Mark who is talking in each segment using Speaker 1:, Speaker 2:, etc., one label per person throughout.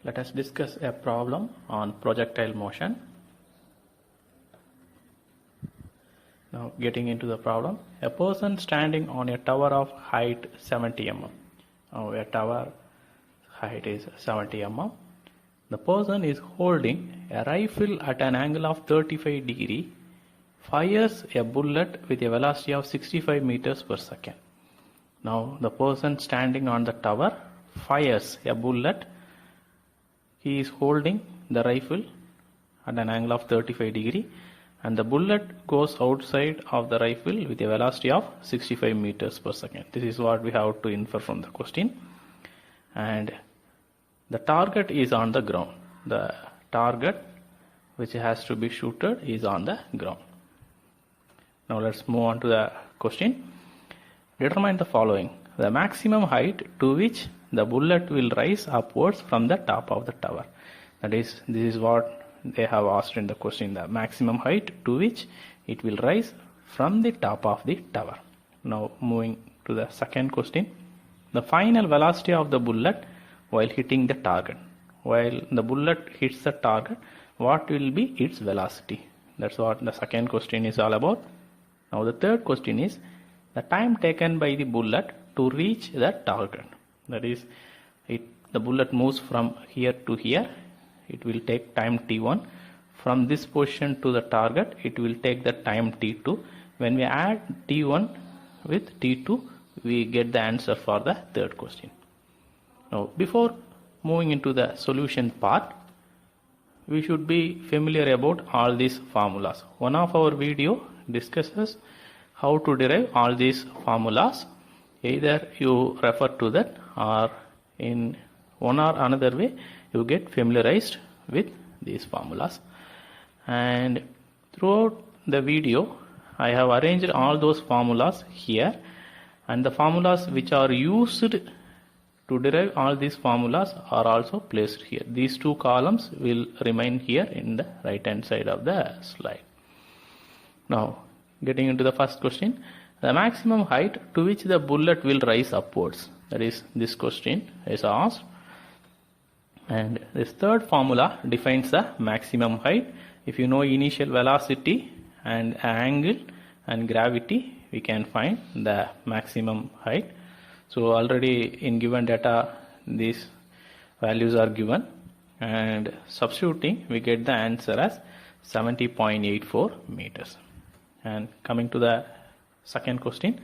Speaker 1: Let us discuss a problem on projectile motion. Now getting into the problem, a person standing on a tower of height 70 mm. Now a tower height is 70 mm. The person is holding a rifle at an angle of 35 degree, fires a bullet with a velocity of 65 meters per second. Now the person standing on the tower fires a bullet. He is holding the rifle at an angle of 35 degree and the bullet goes outside of the rifle with a velocity of 65 meters per second. This is what we have to infer from the question. And the target is on the ground. The target which has to be shooted is on the ground. Now let's move on to the question. Determine the following. The maximum height to which the bullet will rise upwards from the top of the tower. That is, this is what they have asked in the question. The maximum height to which it will rise from the top of the tower. Now moving to the second question. The final velocity of the bullet while hitting the target. While the bullet hits the target, what will be its velocity? That's what the second question is all about. Now the third question is the time taken by the bullet to reach the target. That is, the bullet moves from here to here. It will take time t1. From this position to the target, it will take the time t2. When we add t1 with t2, we get the answer for the third question. Now, before moving into the solution part, we should be familiar about all these formulas. One of our video discusses how to derive all these formulas. Either you refer to that or in one or another way you get familiarized with these formulas. And throughout the video I have arranged all those formulas here, and the formulas which are used to derive all these formulas are also placed here. These two columns will remain here in the right hand side of the slide. Now getting into the first question. The maximum height to which the bullet will rise upwards. That is, this question is asked. And this third formula defines the maximum height. If you know initial velocity and angle and gravity, we can find the maximum height. So already in given data, these values are given, and substituting we get the answer as 70.84 meters. And coming to the second question,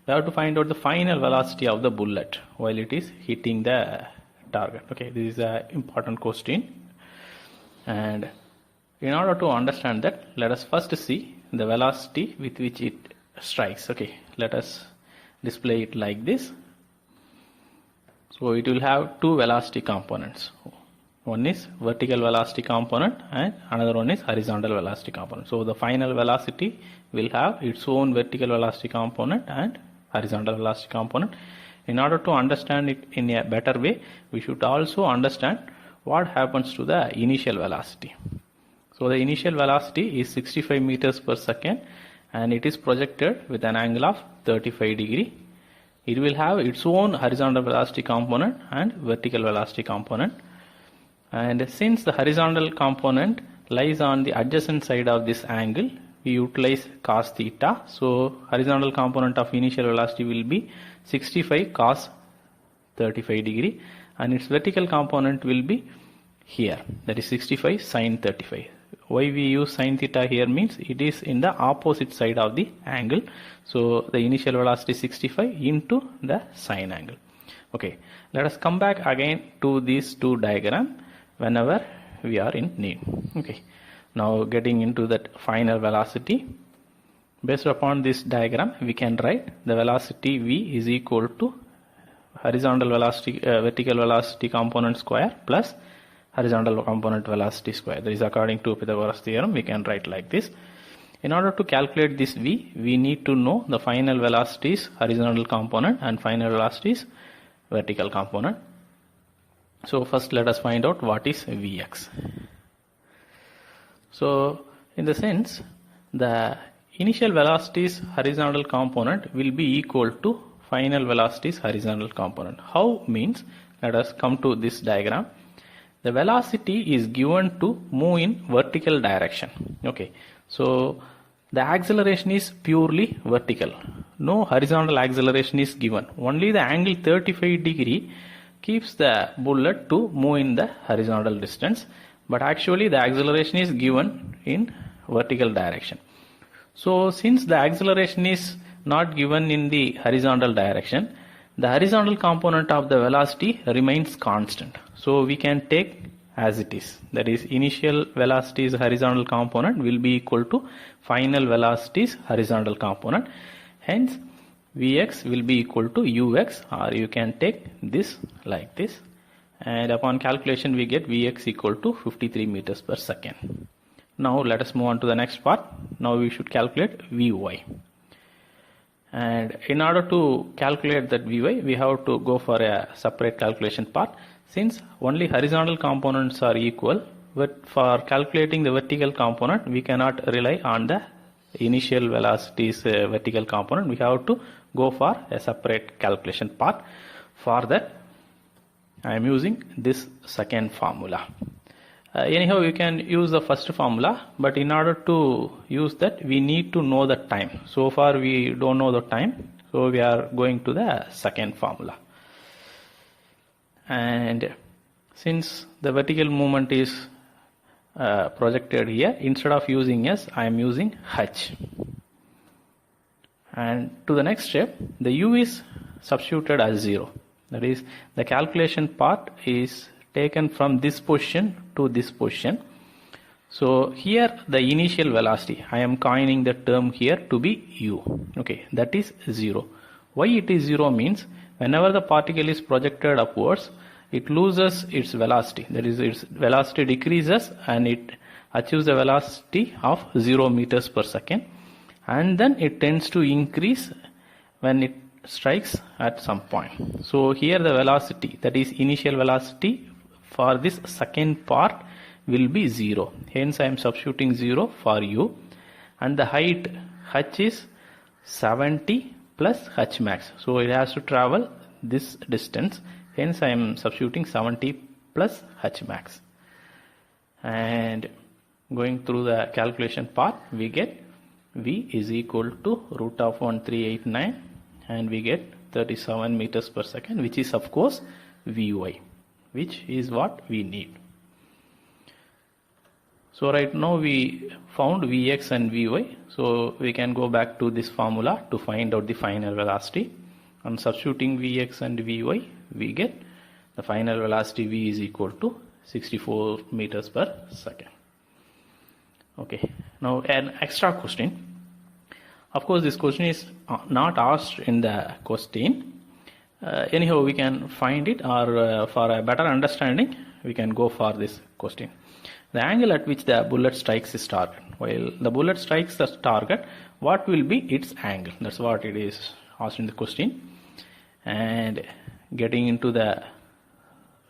Speaker 1: we have to find out the final velocity of the bullet while it is hitting the target. Okay, this is an important question, and in order to understand that, let us first see the velocity with which it strikes. Okay, let us display it like this. So it will have two velocity components. One is vertical velocity component and another one is horizontal velocity component. So the final velocity will have its own vertical velocity component and horizontal velocity component. In order to understand it in a better way, we should also understand what happens to the initial velocity. So the initial velocity is 65 meters per second and it is projected with an angle of 35 degree. It will have its own horizontal velocity component and vertical velocity component. And since the horizontal component lies on the adjacent side of this angle, we utilize cos theta. So horizontal component of initial velocity will be 65 cos 35 degree and its vertical component will be here, that is 65 sin 35. Why we use sin theta here means it is in the opposite side of the angle. So the initial velocity is 65 into the sine angle. Okay, let us come back again to these two diagrams whenever we are in need. Okay, now getting into that final velocity. Based upon this diagram, we can write the velocity v is equal to horizontal velocity, vertical velocity component square plus horizontal component velocity square. That is according to Pythagoras theorem. We can write like this. In order to calculate this v, we need to know the final velocities horizontal component and final velocities vertical component. So first let us find out what is Vx. So in the sense, the initial velocities horizontal component will be equal to final velocities horizontal component. How means, let us come to this diagram. the velocity is given to move in vertical direction. Okay, so the acceleration is purely vertical, no horizontal acceleration is given. Only the angle 35 degree keeps the bullet to move in the horizontal distance, but actually the acceleration is given in vertical direction. So since the acceleration is not given in the horizontal direction, the horizontal component of the velocity remains constant. So we can take as it is, that is initial velocity's horizontal component will be equal to final velocity's horizontal component. Hence Vx will be equal to Ux, or you can take this like this, and upon calculation we get Vx equal to 53 meters per second. Now let us move on to the next part. Now we should calculate Vy. And in order to calculate that Vy, we have to go for a separate calculation part. Since only horizontal components are equal, but for calculating the vertical component, we cannot rely on the initial velocity's vertical component. We have to go for a separate calculation part. For that, I am using this second formula. Anyhow, you can use the first formula, but in order to use that, we need to know the time. So far we don't know the time, so we are going to the second formula. And since the vertical movement is projected here, instead of using S, I am using H. And to the next step, the U is substituted as 0. That is, the calculation part is taken from this position to this position. So here the initial velocity, I am coining the term here to be U. Okay, that is 0. Why it is 0 means whenever the particle is projected upwards, it loses its velocity. That is, its velocity decreases and it achieves the velocity of 0 meters per second, and then it tends to increase when it strikes at some point. So here the velocity, that is initial velocity for this second part, will be 0. Hence I am substituting 0 for U, and the height h is 70 plus h max. So it has to travel this distance. Hence I am substituting 70 plus h max. And going through the calculation part, we get V is equal to root of 1389, and we get 37 meters per second, which is of course Vy, which is what we need. So right now we found Vx and Vy, so we can go back to this formula to find out the final velocity. On substituting Vx and Vy, we get the final velocity V is equal to 64 meters per second. Okay, now an extra question. Of course this question is not asked in the question. Anyhow, we can find it, or for a better understanding, we can go for this question. The angle at which the bullet strikes its target. While the bullet strikes the target, what will be its angle? That's what it is asked in the question. And getting into the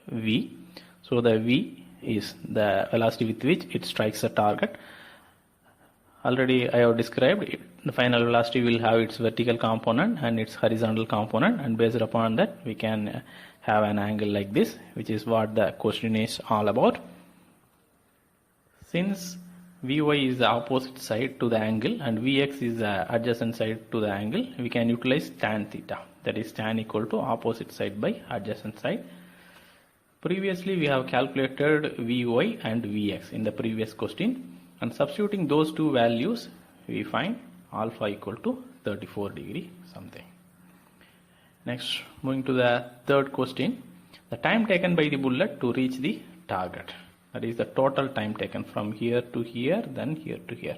Speaker 1: V. So the V is the velocity with which it strikes the target. Already I have described it. The final velocity will have its vertical component and its horizontal component, and based upon that we can have an angle like this, which is what the question is all about. Since Vy is the opposite side to the angle and Vx is the adjacent side to the angle, we can utilize tan theta. That is tan equal to opposite side by adjacent side. Previously we have calculated Vy and Vx in the previous question, and substituting those two values we find alpha equal to 34 degree something. Next, moving to the third question, the time taken by the bullet to reach the target. That is the total time taken from here to here, then here to here.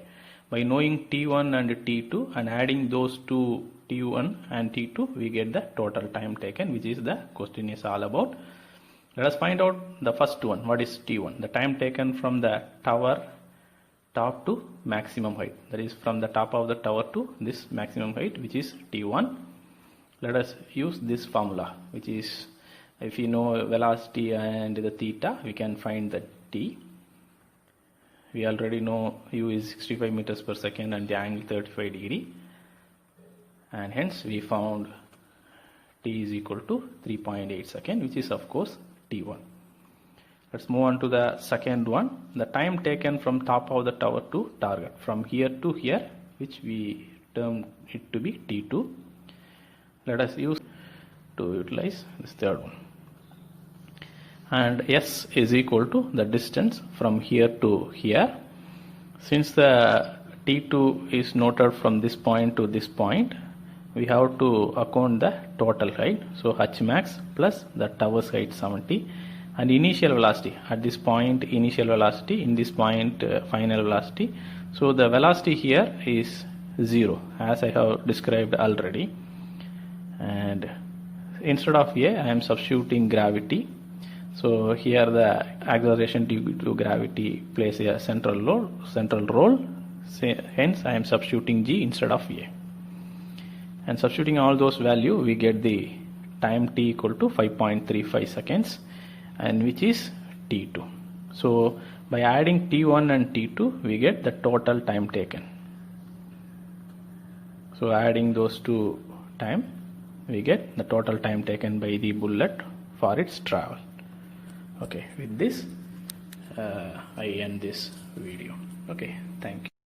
Speaker 1: By knowing T1 and T2 and adding those two T1 and T2, we get the total time taken, which is the question is all about. Let us find out the first one. What is T1? The time taken from the tower top to maximum height. That is from the top of the tower to this maximum height, which is T1. Let us use this formula, which is, if you know velocity and the theta, we can find the T. We already know U is 65 meters per second and the angle 35 degree, and hence we found T is equal to 3.8 seconds, which is of course T1. Let's move on to the second one. The time taken from top of the tower to target, from here to here, which we term it to be T2. Let us use to utilize this third one. And S is equal to the distance from here to here. Since the T2 is noted from this point to this point, we have to account the total height. So H max plus the tower's height 70 and initial velocity at this point, initial velocity, in this point final velocity. So the velocity here is 0 as I have described already, and instead of A I am substituting gravity. So here the acceleration due to gravity plays a central role. Hence I am substituting G instead of A, and substituting all those values we get the time t equal to 5.35 seconds, and which is T2. So by adding T1 and T2 we get the total time taken. So adding those two time we get the total time taken by the bullet for its travel. Okay, with this I end this video. Okay, thank you.